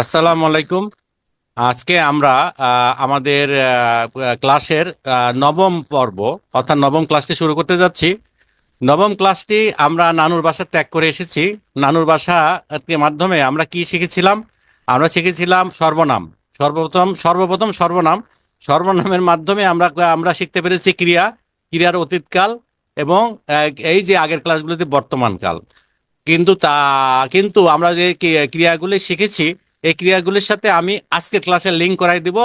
আসসালামু আলাইকুম। আজকে আমরা আমাদের ক্লাসের নবম পর্ব অর্থাৎ নবম ক্লাসটি শুরু করতে যাচ্ছি। নবম ক্লাসটি আমরা নানুর বাসা ত্যাগ করে এসেছি। নানুর বাসা মাধ্যমে আমরা কি শিখেছিলাম? আমরা শিখেছিলাম সর্বনাম। সর্বপ্রথম সর্বনাম। সর্বনামের মাধ্যমে আমরা আমরা শিখতে পেরেছি ক্রিয়া, ক্রিয়ার অতীতকাল এবং এই যে আগের ক্লাসগুলোতে বর্তমানকাল। কিন্তু আমরা যে ক্রিয়াগুলি শিখেছি, এই ক্রিয়াগুলির সাথে আমি আজকে ক্লাসে লিঙ্ক করাই দিব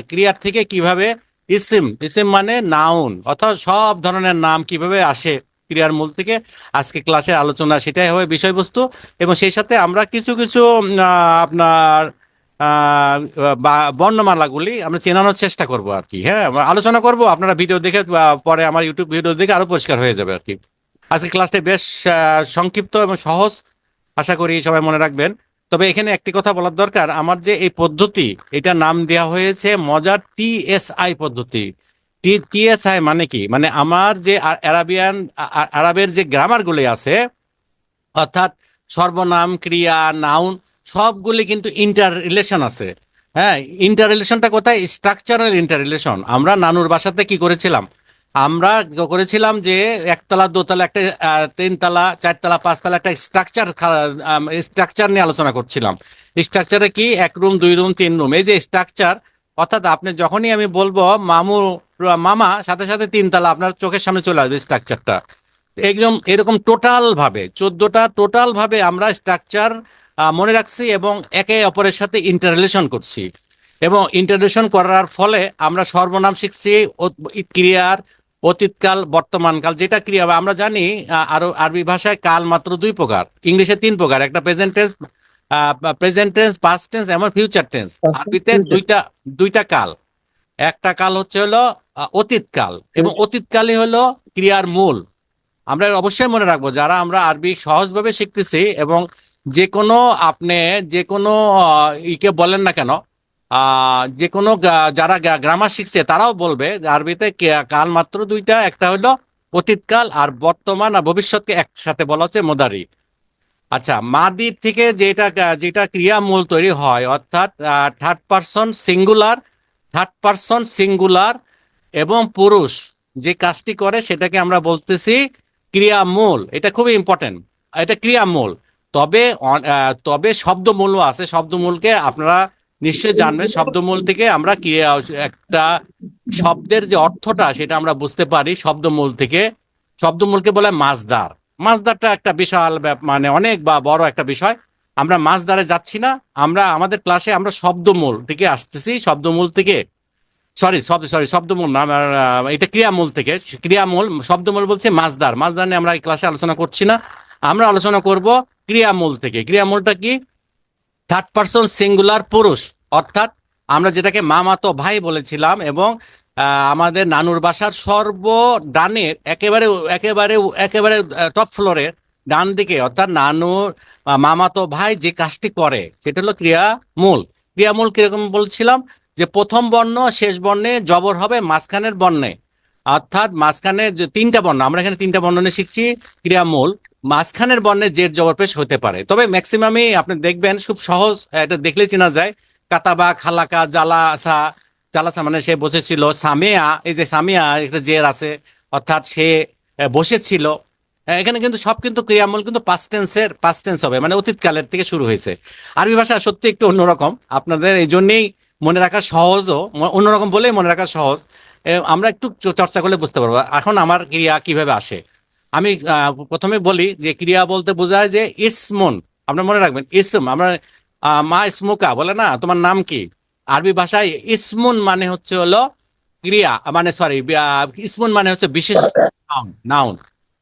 ক্রিয়ার থেকে কিভাবে ইসিম, ইসিম মানে নাউন অর্থাৎ সব ধরনের নাম কিভাবে আসে ক্রিয়ার মূল থেকে। আজকে ক্লাসের আলোচনা সেটাই হবে বিষয়বস্তু। এবং সেই সাথে আমরা কিছু কিছু আপনার বর্ণমালাগুলি আমরা চেনানোর চেষ্টা করব আর কি। হ্যাঁ, আমরা আলোচনা করব, আপনারা ভিডিও দেখে পরে আমার ইউটিউব ভিডিও দেখে আরো পরিষ্কার হয়ে যাবে আর কি। আজকের ক্লাসটা বেশ সংক্ষিপ্ত এবং সহজ, আশা করি সবাই মনে রাখবেন। তবে এখানে একটি কথা বলার দরকার, আমার যে এই পদ্ধতি, এটা নাম দেওয়া হয়েছে মজার টিএসআই পদ্ধতি। টিএসআই মানে কি? মানে আমার যে আরবের যে গ্রামারগুলি আছে, অর্থাৎ সর্বনাম, ক্রিয়া, নাউন সবগুলি কিন্তু ইন্টার রিলেশন আছে। হ্যাঁ, ইন্টার রিলেশনটা কোথায়? Structural inter relation. আমরা নানুর বাসাতে কি করেছিলাম? আমরা করেছিলাম যে একতলা, দোতলা, একটা তিনতলা, চারতলা, পাঁচতলা একটা স্ট্রাকচার নিয়ে আলোচনা করছিলাম। স্ট্রাকচারে কি এক রুম, দুই রুম, তিন রুম, এই যে স্ট্রাকচার। অর্থাৎ আপনি যখনই আমি বলবো মামু, মামা, সাথে সাথে তিনতলা আপনার চোখের সামনে চলে আসবে স্ট্রাকচারটা। একদম এরকম টোটাল ভাবে 14টা টোটাল ভাবে আমরা স্ট্রাকচার মনে রাখছি এবং একে অপরের সাথে ইন্টাররিলেশন করছি। এবং ইন্টাররিলেশন করার ফলে আমরা সর্বনাম শিখছি, ক্রিয়ার অতীতকাল, বর্তমানকাল। যেটা ক্রিয়া আমরা জানি আরো আরবি ভাষায় কাল মাত্র দুই প্রকার, ইংলিশে তিন প্রকার, একটা প্রেজেন্ট টেন্স, পাস্ট টেন্স এবং ফিউচার টেন্স। আরবিতে দুইটা দুইটা কাল। একটা কাল হচ্ছে হলো অতীতকাল, এবং অতীতকালই হলো ক্রিয়ার মূল। আমরা অবশ্যই মনে রাখবো, যারা আমরা আরবি সহজভাবে শিখতেছি এবং যে কোনো আপনি যে কোনো ইকে বলেন না কেন, যে কোনো যারা গ্রামার শিখছে তারাও বলবে যে আরবিতে কাল মাত্র দুইটা, একটা হলো অতীতকাল আর বর্তমান আর ভবিষ্যৎকে একসাথে বলা হচ্ছে মোদারি। আচ্ছা, মাদির থেকে যেটা যেটা ক্রিয়া মূল তৈরি হয়, অর্থাৎ থার্ড পারসন সিঙ্গুলার এবং পুরুষ যে কাজটি করে সেটাকে আমরা বলতেছি ক্রিয়ামূল। এটা খুবই ইম্পর্টেন্ট, এটা ক্রিয়ামূল। তবে তবে শব্দমূলও আছে। শব্দমূলকে আপনারা নিশ্চয়ই জানবেন। শব্দমূল থেকে আমরা ক্রিয়া, একটা শব্দের যে অর্থটা সেটা আমরা বুঝতে পারি শব্দমূল থেকে। শব্দমূলকে বলে মাসদার। মাসদারটা একটা বিশাল মানে অনেক বা বড় একটা বিষয়। আমরা মাসদারে যাচ্ছি না, আমরা আমাদের ক্লাসে আমরা শব্দমূল থেকে আসতেছি। শব্দমূল থেকে, শব্দমূল না, এটা ক্রিয়ামূল থেকে। ক্রিয়ামূল, শব্দমূল বলছে মাসদার। মাসদার নিয়ে আমরা এই ক্লাসে আলোচনা করছি না, আমরা আলোচনা করব ক্রিয়ামূল থেকে। ক্রিয়ামূলটা কি? থার্ড পারসন সিঙ্গুলার পুরুষ, অর্থাৎ আমরা যেটাকে মামাতো ভাই বলেছিলাম। এবং আমাদের নানুর বাসার সর্ব ডানের একেবারে একেবারে একেবারে টপ ফ্লোরের ডান দিকে, অর্থাৎ নানুর মামাতো ভাই যে কাজটি করে সেটা হলো ক্রিয়ামূল। ক্রিয়ামূল কিরকম বলছিলাম? যে প্রথম বর্ণ শেষ বর্ণে জবর হবে মাঝখানের বর্ণে, অর্থাৎ মাঝখানে যে তিনটা বর্ণ, আমরা এখানে তিনটা বর্ণ নিয়ে শিখছি ক্রিয়ামূল। মাঝখানের বর্ণে জের জবর পেশ হতে পারে, তবে ম্যাক্সিমামই আপনি দেখবেন খুব সহজ, এটা দেখলে চেনা যায়। কাতাবা, খালাকা, জালাসা। জালাসা মানে সে বসেছিল। সামিয়া, এই যে সামিয়া একটা জের আছে, অর্থাৎ সে বসেছিল। এখানে কিন্তু সব কিন্তু ক্রিয়ামূল কিন্তু পাস্ট টেন্স হবে, মানে অতীতকালের থেকে শুরু হয়েছে। আরবি ভাষা সত্যি একটু অন্যরকম, আপনাদের এই জন্যেই মনে রাখা সহজও, অন্যরকম বলেই মনে রাখা সহজ। আমরা একটু চর্চা করলে বুঝতে পারবো। এখন আমার ক্রিয়া কিভাবে আসে, আমি প্রথমে বলি যে ক্রিয়া বলতে বোঝায় যে ইসমুন। আপনার মনে রাখবেন ইসম। আমরা মা ইসমুকা বলে না, তোমার নাম কি? আরবি ভাষায় ইসমুন মানে হচ্ছে হলো ক্রিয়া, মানে সরি, ইসমুন মানে হচ্ছে বিশেষ নাউন। নাউন।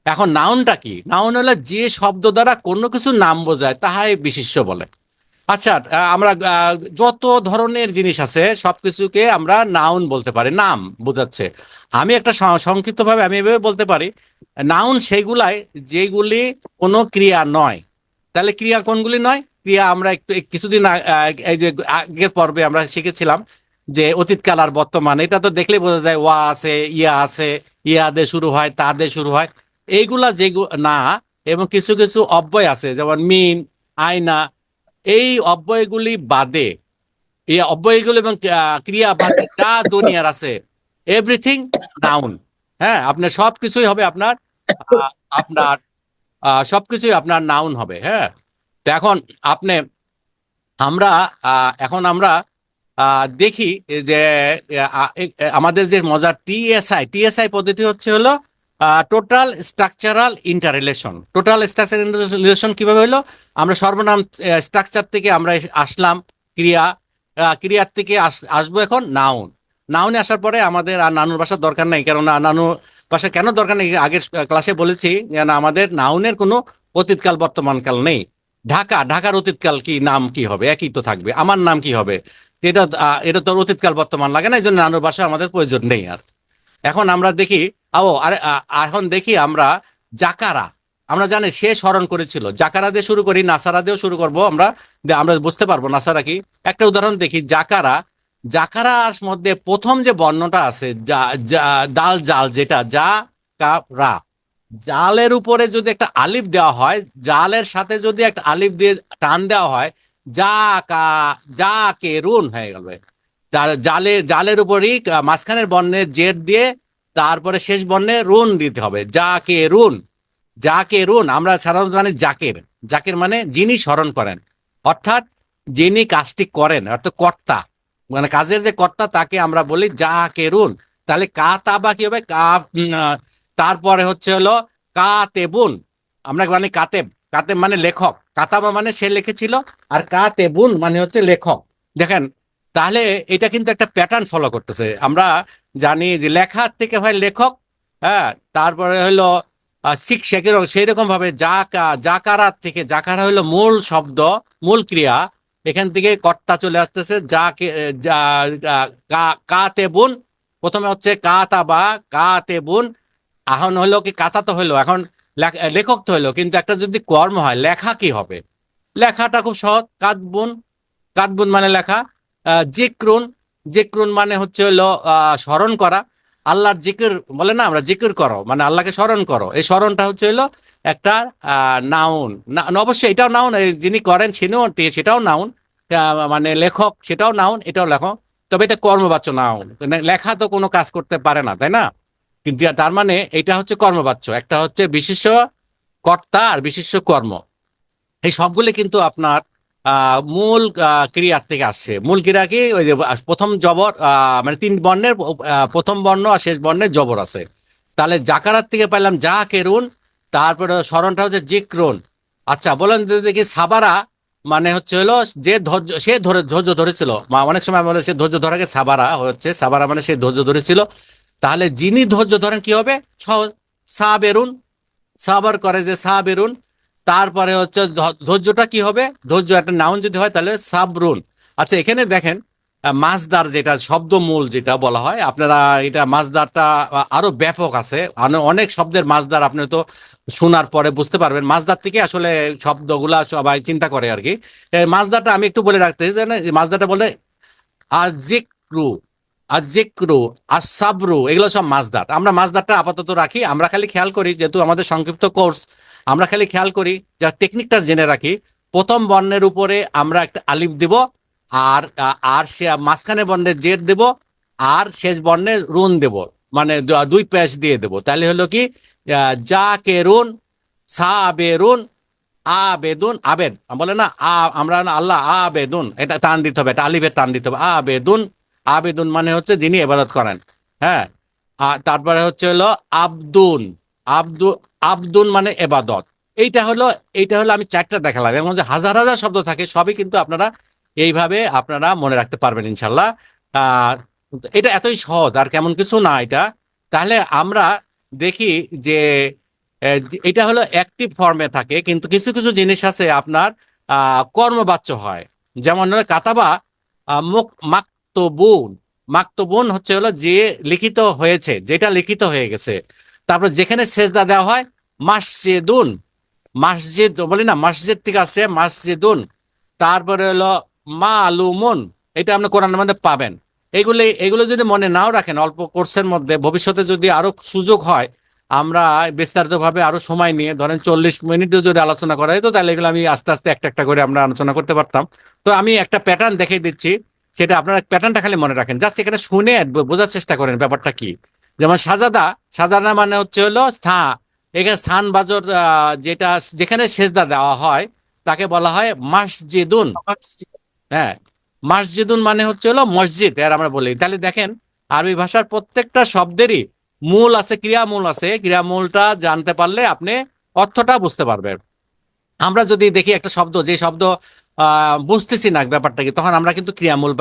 এখন নাউনটা কি? নাউন হলো যে শব্দ দ্বারা কোনো কিছু নাম বোঝায় তাহাই বিশেষ্য বলে। আচ্ছা, আমরা যত ধরনের জিনিস আছে সবকিছুকে আমরা নাউন বলতে পারি, নাম বোঝাচ্ছে। আমি একটা সংক্ষিপ্তভাবে আমি এভাবে বলতে পারি, নাউন সেগুলাই যেগুলি কোনো ক্রিয়া নয়। তাহলে ক্রিয়া কোনগুলি নয়? ক্রিয়া আমরা একটু কিছুদিন এই যে আগের পর্বে আমরা শিখেছিলাম যে অতীতকাল আর বর্তমান, এটা তো দেখলে বোঝা যায় ওয়া আছে, ইয়া আছে, ইয়া দিয়ে শুরু হয়, তা দিয়ে শুরু হয়, এইগুলা যেগুলো না। এবং কিছু কিছু অব্যয় আছে, যেমন মিন, আয়না, এই অব্যয়গুলি বাদে, এই অব্যয়গুলো এবং ক্রিয়া বাদে যা দুনিয়ার আছে এভরিথিং নাউন। হ্যাঁ, আপনার সবকিছুই হবে আপনার আহ, আপনার সবকিছুই আপনার নাউন হবে। হ্যাঁ, তো এখন আপনি আমরা এখন আমরা দেখি যে আমাদের যে মজার টিএসআই পদ্ধতি হচ্ছে হলো total structural interrelation. Total structural relation কিভাবে হলো? আমরা সর্বনাম স্ট্রাকচার থেকে আমরা আসলাম ক্রিয়া, ক্রিয়ার থেকে আসবো এখন নাউন। নাউনে আসার পরে আমাদের আর নানুর ভাষার দরকার নেই, কারণ নানু ভাষা কেন দরকার নেই আগের ক্লাসে বলেছি যে আমাদের নাউনের কোনো অতীতকাল বর্তমানকাল নেই। ঢাকার অতীতকাল কি, নাম কি হবে? একই তো থাকবে। আমার নাম কি হবে? এটা এটা তো অতীতকাল বর্তমান লাগে না, এই জন্য নানুর ভাষা আমাদের প্রয়োজন নেই আর। এখন আমরা দেখি এখন দেখি আমরা জাকারা। আমরা জানি সে স্মরণ করেছিল, জাকারা দিয়ে শুরু করি, নাসারা দিয়েও শুরু করব আমরা, আমরা বুঝতে পারবো নাসারা কি। একটা উদাহরণ দেখি, জাকারা। জাকারার মধ্যে প্রথম যে বর্ণটা আছে দাল জাল, যেটা যা কা রা, জালের উপরে যদি একটা আলিফ দেওয়া হয়, জালের সাথে যদি একটা আলিফ দিয়ে টান দেওয়া হয়, যা কা যা কে রুন হয়ে গেল। জালের উপরই মাঝখানের বর্ণে জেড দিয়ে তারপরে শেষ বর্ণে রুন দিতে হবে, যা কে রুন। যা কে রুন আমরা সাধারণত জানি জাকের। জাকের মানে যিনি স্মরণ করেন, অর্থাৎ যিনি কাজটি করেন, অর্থাৎ কর্তা, মানে কাজের যে কর্তা তাকে আমরা বলি যা কে রুন। তাহলে কা তা বা কি হবে? তারপরে হচ্ছে হলো কাতেবুন। আমরা মানে কাতেব, কাতেব মানে লেখক, কাতাবা মানে সে লিখেছিল, আর কাতেবুন মানে হচ্ছে লেখক। দেখেন, তাহলে এটা কিন্তু একটা প্যাটার্ন ফলো করতেছে। আমরা জানি যে লেখার থেকে হয় লেখক, হ্যাঁ, তারপরে হলো শিক্ষকের সেই রকম ভাবে জাকারাত থেকে, জাকারা হলো মূল শব্দ, মূল ক্রিয়া, এখান থেকে কর্তা চলে আসতেছে কাতেবুন। প্রথমে হচ্ছে কাতাবা, কাতেবুন। এখন হলো কি, কাতা তো হলো, এখন লেখক তো হলো, কিন্তু একটা যদি কর্ম হয় লেখা কি হবে? লেখাটা খুব সহজ, কাতবুন। কাতবুন মানে লেখা। জিক্রুন, জিক্রুন মানে হচ্ছে হলো স্মরণ করা। আল্লাহর জিকির বলে না, আমরা জিকির করো মানে আল্লাহকে স্মরণ করো, এই স্মরণটা হচ্ছে হলো একটা নাউন। অবশ্যই এটাও নাউন, যিনি করেন সেটাও নাউন, মানে লেখক সেটাও নাউন, এটাও লেখক। তবে এটা কর্মবাচ্য নাউন, লেখা তো কোনো কাজ করতে পারে না, তাই না? কিন্তু তার মানে এটা হচ্ছে কর্মবাচ্য, একটা হচ্ছে বিশেষ্য কর্তা আর বিশেষ্য কর্ম। এই সবগুলি কিন্তু আপনার মূল ক্রিয়ার থেকে আসছে। মূল ক্রিয়া কি? ওই যে প্রথম জবর, মানে তিন বর্ণের প্রথম বর্ণ আর শেষ বর্ণের জবর আছে। তাহলে জাকারাত থেকে পাইলাম যা কেরুন, তারপরে স্মরণটা হচ্ছে জিক্রুন। আচ্ছা বলেন দেখি, সাবারা মানে হচ্ছে হলো যে ধৈর্য, সে ধৈর্য ধরেছিল। অনেক সময় বলে সে ধৈর্য ধরাকে সাবারা হচ্ছে, সাবারা মানে সে ধৈর্য ধরেছিল। তাহলে যিনি ধৈর্য ধরেন কি হবে? সহজ, সাবেরুন। সাবার করে যে সাবেরুন। তারপরে হচ্ছে ধৈর্যটা কি হবে? ধৈর্য একটা নাউন যদি হয় তাহলে সাবরুন। আচ্ছা এখানে দেখেন, মাসদার যেটা শব্দমূল যেটা বলা হয়, আপনারা এটা মাসদারটা আরো ব্যাপক আছে, অনেক শব্দের মাসদার আপনি তো শোনার পরে বুঝতে পারবেন। মাসদার থেকে আসলে শব্দগুলা সবাই চিন্তা করে আর কি। মাসদারটা আমি একটু বলে রাখতে জানেন, মাসদারটা বলে আজিক্রু, আজিক্রু, আসাবরু, এগুলো সব মাসদার। আমরা মাসদারটা আপাতত রাখি, আমরা খালি খেয়াল করি যেহেতু আমাদের সংক্ষিপ্ত কোর্স, আমরা খালি খেয়াল করি যা টেকনিকটা জেনে রাখি। প্রথম বর্ণের উপরে আমরা একটা আলিফ দেব, আর আর সে মাঝখানে বর্ণের জের দেব, আর শেষ বর্ণে রুন দেব, মানে দুই পেশ দিয়ে দেব। তাহলে হলো কি, যা কে রুন, সাবেরুন, আবেদুন। আবেদ বলে না, আমরা আল্লাহ আবেদুন, এটা টান দিতে হবে, এটা আলিফের টান দিতে হবে, আবেদুন। আবেদুন মানে হচ্ছে যিনি ইবাদত করেন। হ্যাঁ, আর তারপরে হচ্ছে হলো আব্দুন। আব্দু আব্দুন মানে এবাদত। এইটা হলো আমি চারটা দেখালাম, এর মধ্যে হাজার হাজার শব্দ থাকে, সবই কিন্তু আপনারা এইভাবে আপনারা মনে রাখতে পারবেন ইনশাল্লাহ। আর এটা এতই সহজ, আর কেমন কিছু না এটা। তাহলে আমরা দেখি যে এটা হলো অ্যাক্টিভ ফর্মে থাকে, কিন্তু কিছু কিছু জিনিস আছে আপনার কর্মবাচ্য হয়। যেমন হলো কাতাবা, মাকতুবুন। মাকতুবুন হচ্ছে হলো যে লিখিত হয়েছে, যেটা লিখিত হয়ে গেছে। তারপর যেখানে সেজদা দেওয়া হয়, মাসজিদুন। মসজিদ বলি না, মসজিদ থেকে আসছে মসজিদুন। তারপরে হলো মালুমুন, এটা আপনি কোরআনের মধ্যে পাবেন। এগুলো যদি মনে নাও রাখেন অল্প কোর্সের মধ্যে, ভবিষ্যতে যদি আরো সুযোগ হয় আমরা বিস্তারিতভাবে আরো সময় নিয়ে ধরেন 40 মিনিটও যদি আলোচনা করা যেত তাহলে এগুলো আমি আস্তে আস্তে একটা একটা করে আমরা আলোচনা করতে পারতাম। তো আমি একটা প্যাটার্ন দেখিয়ে দিচ্ছি, সেটা আপনারা প্যাটার্নটা খালি মনে রাখেন, জাস্ট এখানে শুনে বোঝার চেষ্টা করেন ব্যাপারটা কি। যেমন সাজাদা, সাজাদা মানে হচ্ছে হলো এখানে স্থান বাজর, যেটা যেখানে সেজদা দেওয়া হয় তাকে বলা হয় মসজিদুন। হ্যাঁ, মসজিদুন মানে হচ্ছে হলো মসজিদ, এর আমরা বলি। তাহলে দেখেন আরবি ভাষার প্রত্যেকটা শব্দেরই মূল আছে, ক্রিয়ামূল আছে। ক্রিয়ামূলটা জানতে পারলে আপনি অর্থটা বুঝতে পারবেন। আমরা যদি দেখি একটা শব্দ, যে শব্দ বুঝতেছি না ব্যাপারটা কি, তখন আমরা কিন্তু ক্রিয়ামূল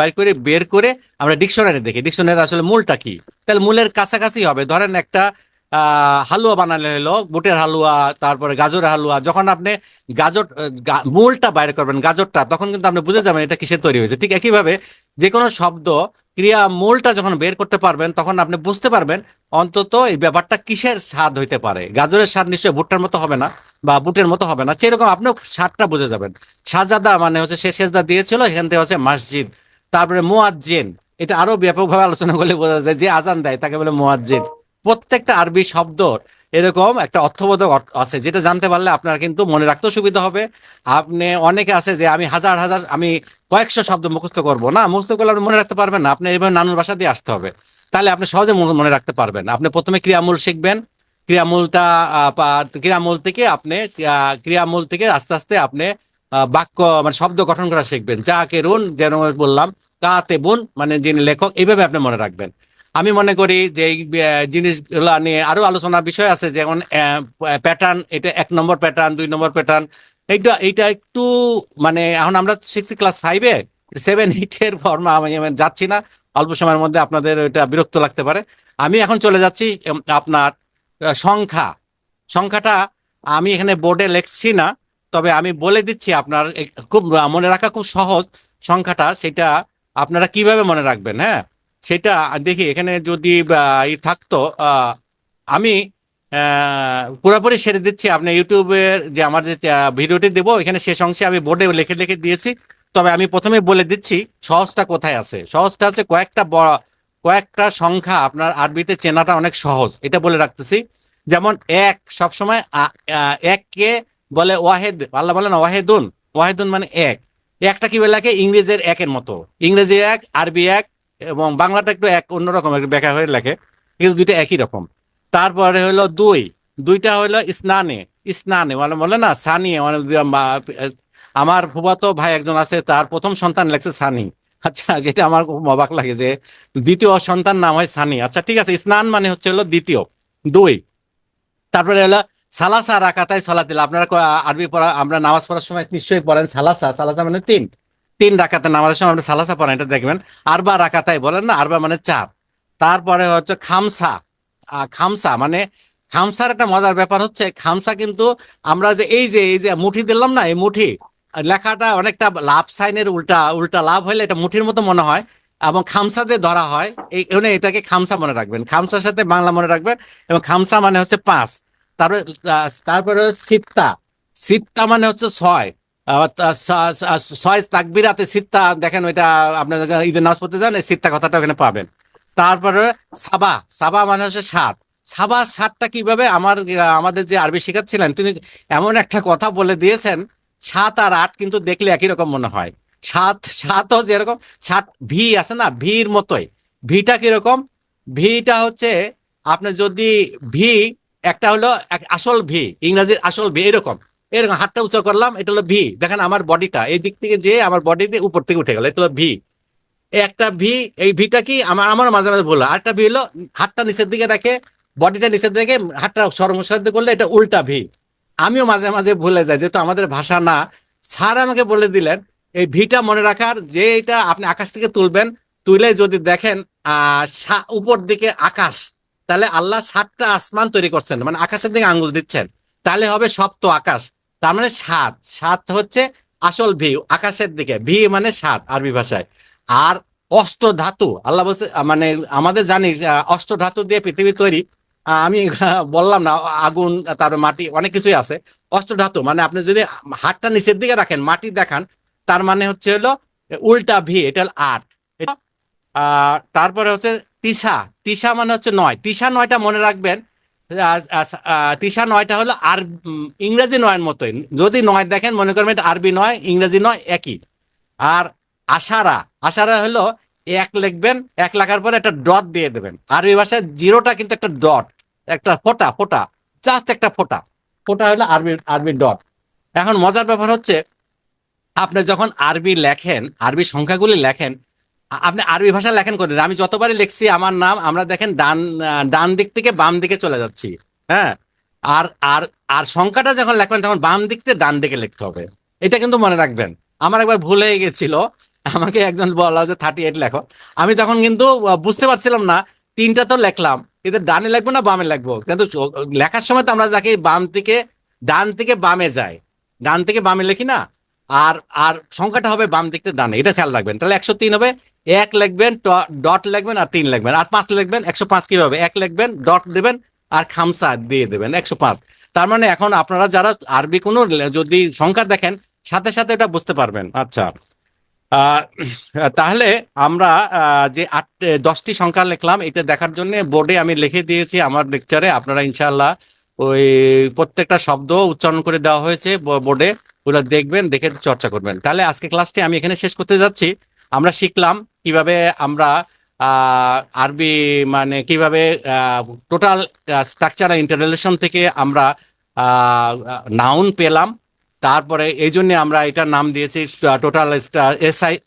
বের করে আমরা ডিকশনারি দেখি, ডিকশনারি আসলে মূলটা কি। তাহলে মূলের কাছাকাছি হবে। ধরেন একটা হালুয়া বানালে হলো বুটের হালুয়া, তারপরে গাজরের হালুয়া। যখন আপনি মূলটা বাইর করবেন, গাজরটা, তখন কিন্তু আপনি বুঝে যাবেন এটা কিসের তৈরি হয়েছে। ঠিক একইভাবে যে কোনো শব্দ ক্রিয়া মূলটা যখন বের করতে পারবেন তখন আপনি বুঝতে পারবেন অন্তত এই ব্যাপারটা কিসের স্বাদ হইতে পারে। গাজরের স্বাদ নিশ্চয়ই ভুট্টার মতো হবে না বা বুটের মতো হবে না, সেরকম আপনিও স্বাদটা বুঝে যাবেন। সাজাদা মানে হচ্ছে সে সেজদা দিয়েছিল, এখান থেকে হচ্ছে মসজিদ। তারপরে মুয়াজ্জিন, এটা আরো ব্যাপকভাবে আলোচনা করলে বোঝা যায়, যে আজান দেয় তাকে বলে মুয়াজ্জিন। প্রত্যেকটা আরবি শব্দ এরকম একটা অর্থবোধক আছে, যেটা জানতে পারলে আপনার কিন্তু মনে রাখতেও সুবিধা হবে। আপনি অনেকে আছে যে আমি হাজার হাজার, আমি কয়েকশো শব্দ মুখস্থ করবো না, মুখস্থ করলে আপনি মনে রাখতে পারবেন না। আপনি এভাবে নানুর ভাষা দিয়ে আসতে হবে, তাহলে আপনি সহজে মনে রাখতে পারবেন। আপনি প্রথমে ক্রিয়ামূল শিখবেন, ক্রিয়ামূলটা ক্রিয়ামূল থেকে আপনি ক্রিয়ামূল থেকে আস্তে আস্তে আপনি বাক্য মানে শব্দ গঠন করা শিখবেন। যা কেরুন, যেন বললাম, কাতেবুন মানে যিনি লেখক, এইভাবে আপনি মনে রাখবেন। আমি মনে করি যে এই জিনিসগুলো নিয়ে আরো আলোচনার বিষয় আছে, যেমন প্যাটার্ন, এটা 1 নম্বর প্যাটার্ন, 2 নম্বর প্যাটার্ন। এইটা এইটা একটু মানে এখন আমরা শিখছি ক্লাস 5-এ, 7-8-এর ফর্মা আমি যাচ্ছি না। অল্প সময়ের মধ্যে আপনাদের এটা বিরক্ত লাগতে পারে। আমি এখন চলে যাচ্ছি আপনার সংখ্যা। সংখ্যাটা আমি এখানে বোর্ডে লিখছি না, তবে আমি বলে দিচ্ছি আপনার খুব মনে রাখা খুব সহজ। সংখ্যাটা সেটা আপনারা কিভাবে মনে রাখবেন, হ্যাঁ, সেটা দেখি এখানে যদি থাকতো। আমি পুরোপুরি সেরে দিচ্ছি। আপনি ইউটিউবের যে আমার যে ভিডিওটি দেবো, এখানে শেষ অংশে আমি বোর্ডে লিখে লিখে দিয়েছি। তবে আমি প্রথমে বলে দিচ্ছি সহজটা কোথায় আছে। সহজটা হচ্ছে কয়েকটা সংখ্যা আপনার আরবিতে চেনাটা অনেক সহজ, এটা বলে রাখতেছি। যেমন এক, সবসময় এককে বলে ওয়াহেদ, আল্লাহ বলেন ওয়াহেদুন। ওয়াহেদুন মানে এক। একটা কি বলে লাগে, ইংরেজের একের মতো। ইংরেজি এক, আরবি এক, এবং বাংলাটা একটু এক অন্যরকম একটু ব্যাখ্যা হয়ে লেখে, কিন্তু দুইটা একই রকম। তারপরে হলো দুই, দুইটা হলো ইসনানে। ইসনানে মানে বলে না সানি, মানে আমার ফুফাতো ভাই একজন আছে, তার প্রথম সন্তান লেখছে সানি। আচ্ছা, যেটা আমার খুব অবাক লাগে যে দ্বিতীয় সন্তান নাম হয় সানি। আচ্ছা ঠিক আছে, স্নান মানে হচ্ছে হলো দ্বিতীয়, দুই। তারপরে হলো সালাসা রাকাতাই সালাতিল। আপনারা আরবি পড়া, আমরা নামাজ পড়ার সময় নিশ্চয়ই পড়েন সালাসা। সালাসা মানে তিন, তিন রাকাতে নামাজের সময় আপনি সালাসা পড়েন, এটা দেখবেন। আরবা রাকাতাই বলেন না, আরবা মানে চার। তারপরে হচ্ছে খামসা। খামসা মানে, খামসার একটা মজার ব্যাপার হচ্ছে, খামসা কিন্তু আমরা যে এই যে মুঠি দিলাম না, এই মুঠি লেখাটা অনেকটা লাভ সাইনের উল্টা, উল্টা লাভ হইলে এটা মুঠির মতো মনে হয়, এবং খামসা দিয়ে ধরা হয়। এই কারণে এটাকে খামসা মনে রাখবেন, খামসার সাথে বাংলা মনে রাখবেন। এবং খামসা মানে হচ্ছে পাঁচ। তারপরে তারপরে সিত্তা। সিত্তা মানে হচ্ছে ছয়। ছয় তাকবিরাতে সিত্তা, দেখেন ওইটা আপনার ঈদের নামাজ পড়তে যান, এই সিত্তা কথাটা ওখানে পাবেন। তারপরে সাবা। সাবা মানে হচ্ছে সাত। সাবা সাতটা কিভাবে, আমাদের যে আরবি শেখাচ্ছিলেন তিনি এমন একটা কথা বলে দিয়েছেন, সাত আর আট কিন্তু দেখলে একই রকম মনে হয়। সাত, সাতও যেরকম, সাত ভি আছে না, ভির মতোই। ভিটা কিরকম, ভিটা হচ্ছে আপনি যদি ভি, একটা হলো আসল ভি, ইংরেজির আসল ভি, এরকম এরকম হাতটা উঁচু করলাম, এটা হলো ভি। দেখেন আমার বডিটা এই দিক থেকে, যে আমার বডিতে উপর থেকে উঠে গেল, এটা হলো ভি। একটা ভি, এই ভিটা কি আমার মাঝে মাঝে ভুল। আরেকটা ভি হলো হাতটা নিচের দিকে রাখে, বডিটা নিচের দিকে, হাতটা সর্বসাধ্য করলে এটা উল্টা ভি। আমিও মাঝে মাঝে ভুলে যাই, যেহেতু আমাদের ভাষা না। স্যার আমাকে বলে দিলেন এই ভিটা মনে রাখার, যে এটা আপনি আকাশ থেকে তুলবেন, তুলে যদি দেখেন উপর দিকে আকাশ, তাহলে আল্লাহ 7টা আসমান তৈরি করছেন, মানে আকাশের দিকে আঙ্গুল দিচ্ছেন, তাহলে হবে সপ্ত আকাশ। তার মানে সাত, সাত হচ্ছে আসল ভি, আকাশের দিকে ভি মানে সাত আরবি ভাষায়। আর অষ্ট ধাতু, আল্লাহ বলছে, মানে আমাদের জানি অষ্ট ধাতু দিয়ে পৃথিবী তৈরি। আমি বললাম না, আগুন, তারপর মাটি, অনেক কিছুই আছে। অষ্ট ধাতু মানে আপনি যদি হাতটা নিচের দিকে রাখেন, মাটি দেখান, তার মানে হচ্ছে হলো উল্টা ভি, এটা হলো আট। তারপরে হচ্ছে তিসা। তিসা মানে হচ্ছে নয়। তিসা নয়টা মনে রাখবেন, তিসা 9টা হলো আর ইংরেজি 9-এর মতোই, যদি 9 দেখেন মনে করবেন এটা আরবি 9 ইংরেজি 9 একই। আর আশারা, আশারা হলো 1 লিখবেন, 1 লেখার পরে একটা ডট দিয়ে দেবেন। আরবি ভাষায় জিরোটা কিন্তু একটা ডট, একটা ফোঁটা, ফোঁটা, জাস্ট একটা ফোঁটা, ফোঁটা হলো আরবি, আরবি ডট। এখন মজার ব্যাপার হচ্ছে আপনি যখন আরবি লেখেন, আরবি সংখ্যাগুলি লেখেন, আপনি আরবি ভাষা লেখেন করে, আমি যতবারই লিখছি আমার নাম, আমরা দেখেন ডান দিক থেকে বাম দিকে চলে যাচ্ছি। হ্যাঁ, আর আর আর সংখ্যাটা যখন লিখবেন তখন বাম দিক থেকে ডান দিকে লিখতে হবে। এটা কিন্তু মনে রাখবেন। আমার একবার ভুল হয়ে গেছিল, আমাকে একজন বললো যে 38 লেখো, আমি তখন কিন্তু বুঝতে পারছিলাম না, 3টা তো লিখলাম, কিন্তু ডানে লিখবো না বামে লিখবো, কিন্তু লেখার সময় তো আমরা যাকে বাম থেকে, ডান থেকে বামে যাই, ডান থেকে বামে লিখি না। আর আর সংখ্যাটা হবে বাম দিক থেকে ডানে, এটা খেয়াল রাখবেন। তাহলে 103 হবে, 1 লিখবেন, ডট লিখবেন, আর 3 লিখবেন, আর 5 লিখবেন। 105 কিভাবে, 1 লিখবেন, ডট দেবেন, আর খামসা দিয়ে দেবেন 105। তার মানে এখন আপনারা যারা আরবি কোনো যদি সংখ্যা দেখেন, সাথে সাথে এটা বুঝতে পারবেন। আচ্ছা, আহ, তাহলে আমরা যে 10টি সংখ্যা লিখলাম, এটা দেখার জন্য বোর্ডে আমি লিখে দিয়েছি আমার লেকচারে, আপনারা ইনশাআল্লাহ ওই প্রত্যেকটা শব্দ উচ্চারণ করে দেওয়া হয়েছে বোর্ডে, ওগুলো দেখবেন, দেখে চর্চা করবেন। তাহলে আজকে ক্লাসটি আমি এখানে শেষ করতে যাচ্ছি। আমরা শিখলাম কিভাবে আমরা আরবি মানে কিভাবে টোটাল স্ট্রাকচার ইন্টাররিলেশন থেকে আমরা নাউন পেলাম। তারপরে এই জন্য আমরা এটার নাম দিয়েছি টোটাল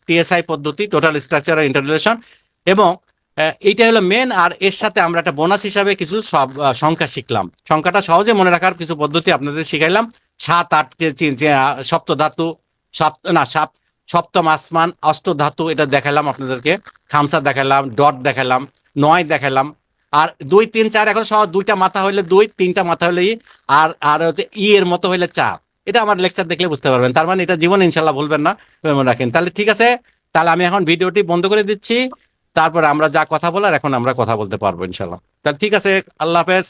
টিএসআই পদ্ধতি, টোটাল স্ট্রাকচার ইন্টাররিলেশন। এবং এইটা হলো মেন। আর এর সাথে আমরা একটা বোনাস হিসাবে কিছু সব সংখ্যা শিখলাম, সংখ্যাটা সহজে মনে রাখার কিছু পদ্ধতি আপনাদের শিখাইলাম। 7, 8 সপ্ত ধাতু, সপ্তম আসমান, অষ্ট ধাতু, এটা দেখালাম আপনাদেরকে, খামসা দেখালাম, ডট দেখালাম, 9 দেখালাম। আর 2, 3, 4 এখন সহ 2টা মাথা হইলে 2, 3টা মাথা হইলে ই, আর আর হচ্ছে ই এর মতো হইলে 4। এটা আমার লেকচার দেখলে বুঝতে পারবেন। তার মানে এটা জীবনে ইনশাল্লাহ ভুলবেন না, মনে রাখেন। তাহলে ঠিক আছে, তাহলে আমি এখন ভিডিওটি বন্ধ করে দিচ্ছি। তারপরে আমরা যা কথা বলার এখন আমরা কথা বলতে পারবো ইনশাল্লাহ। তাহলে ঠিক আছে, আল্লাহ হাফেজ।